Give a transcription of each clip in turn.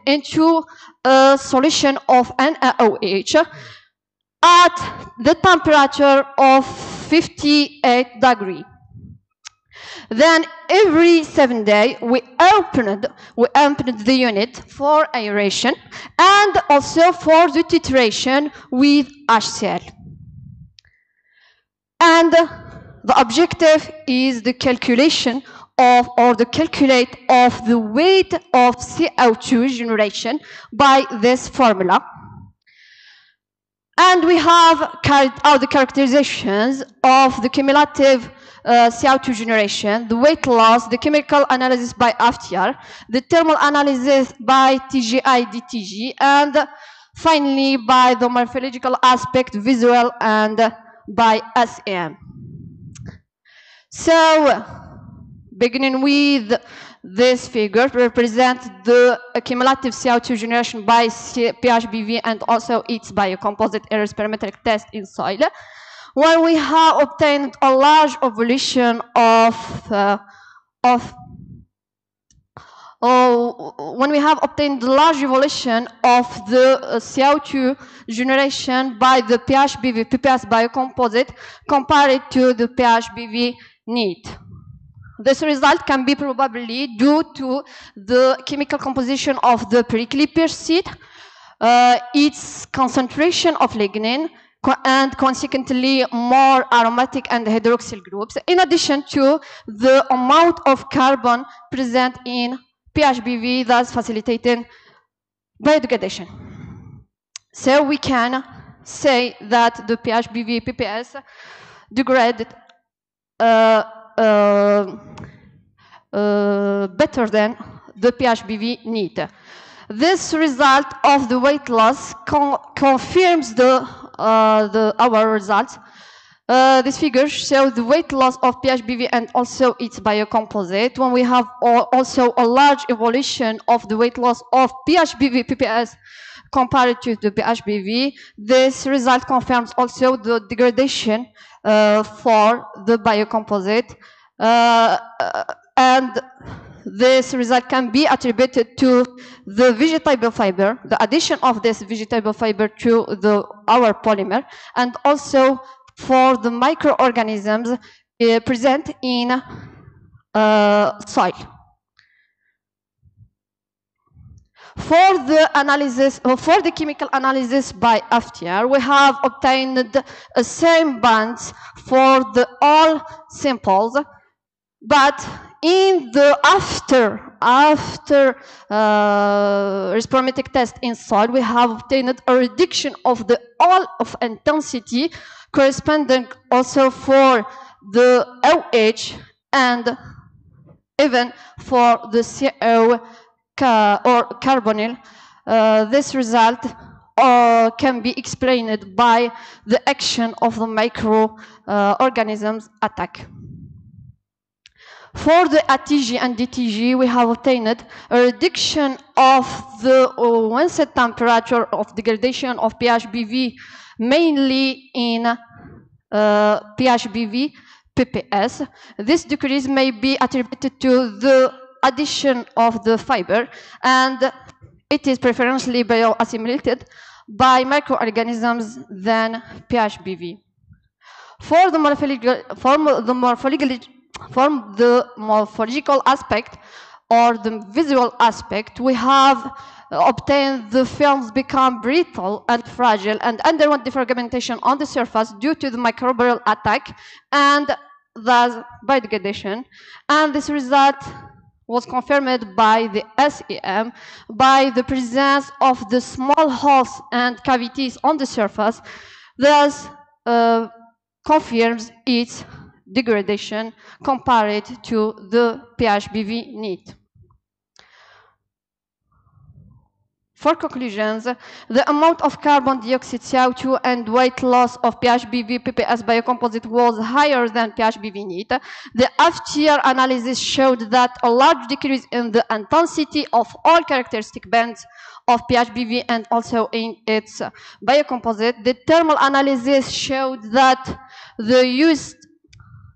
into a solution of NaOH at the temperature of 58 degrees. Then every 7 days we opened the unit for aeration and also for the titration with HCl. And the objective is the calculation of, or the calculate of the weight of CO2 generation by this formula. And we have carried out the characterizations of the cumulative CO2 generation, the weight loss, the chemical analysis by FTR, the thermal analysis by TGI-DTG, and finally by the morphological aspect, visual, and by SEM. So, beginning with this figure represents the cumulative CO2 generation by PHBV and also its biocomposite aerosperimetric test in soil. When we have obtained a large evolution of when we have obtained the large evolution of the CO2 generation by the PHBV PPS biocomposite compared to the PHBV NEAT. This result can be probably due to the chemical composition of the prickly pear seed, its concentration of lignin, and consequently more aromatic and hydroxyl groups, in addition to the amount of carbon present in PHBV, thus facilitating biodegradation. So we can say that the PHBV PPS degraded better than the PHBV NEAT. This result of the weight loss confirms our results. This figure shows the weight loss of PHBV and also its biocomposite. When we have also a large evolution of the weight loss of PHBV PPS compared to the PHBV, this result confirms also the degradation for the biocomposite, and this result can be attributed to the vegetable fiber, the addition of this vegetable fiber to our polymer, and also for the microorganisms present in soil. For the analysis, for the chemical analysis by FTR, we have obtained the same bands for all samples, but in the after spirometric test in soil, we have obtained a reduction of the all of intensity corresponding also for the OH and even for the CO or carbonyl. This result can be explained by the action of the microorganisms attack. For the ATG and DTG, we have obtained a reduction of the onset temperature of degradation of PHBV, mainly in PHBV PPS. This decrease may be attributed to the addition of the fiber, and it is preferentially bioassimilated by microorganisms than PHBV. For the morphological aspect or the visual aspect, we have obtained the films become brittle and fragile and underwent defragmentation on the surface due to the microbial attack and thus biodegradation. And this result was confirmed by the SEM by the presence of the small holes and cavities on the surface, thus confirms its degradation compared to the PHBV NEAT. For conclusions, the amount of carbon dioxide, CO2, and weight loss of PHBV PPS biocomposite was higher than PHBV NEAT. The FTR analysis showed that a large decrease in the intensity of all characteristic bands of PHBV and also in its biocomposite. The thermal analysis showed that the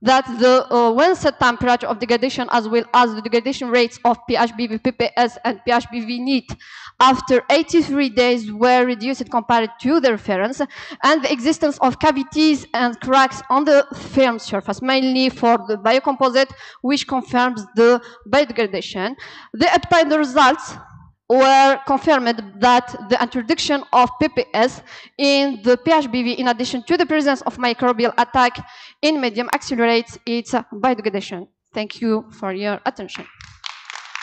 that the one-set temperature of degradation as well as the degradation rates of PHBV PPS and PHBV NEAT after 83 days were reduced compared to the reference, and the existence of cavities and cracks on the film surface, mainly for the biocomposite, which confirms the biodegradation. The obtained results were confirmed that the introduction of PPS in the PHBV, in addition to the presence of microbial attack in medium, accelerates its biodegradation. Thank you for your attention.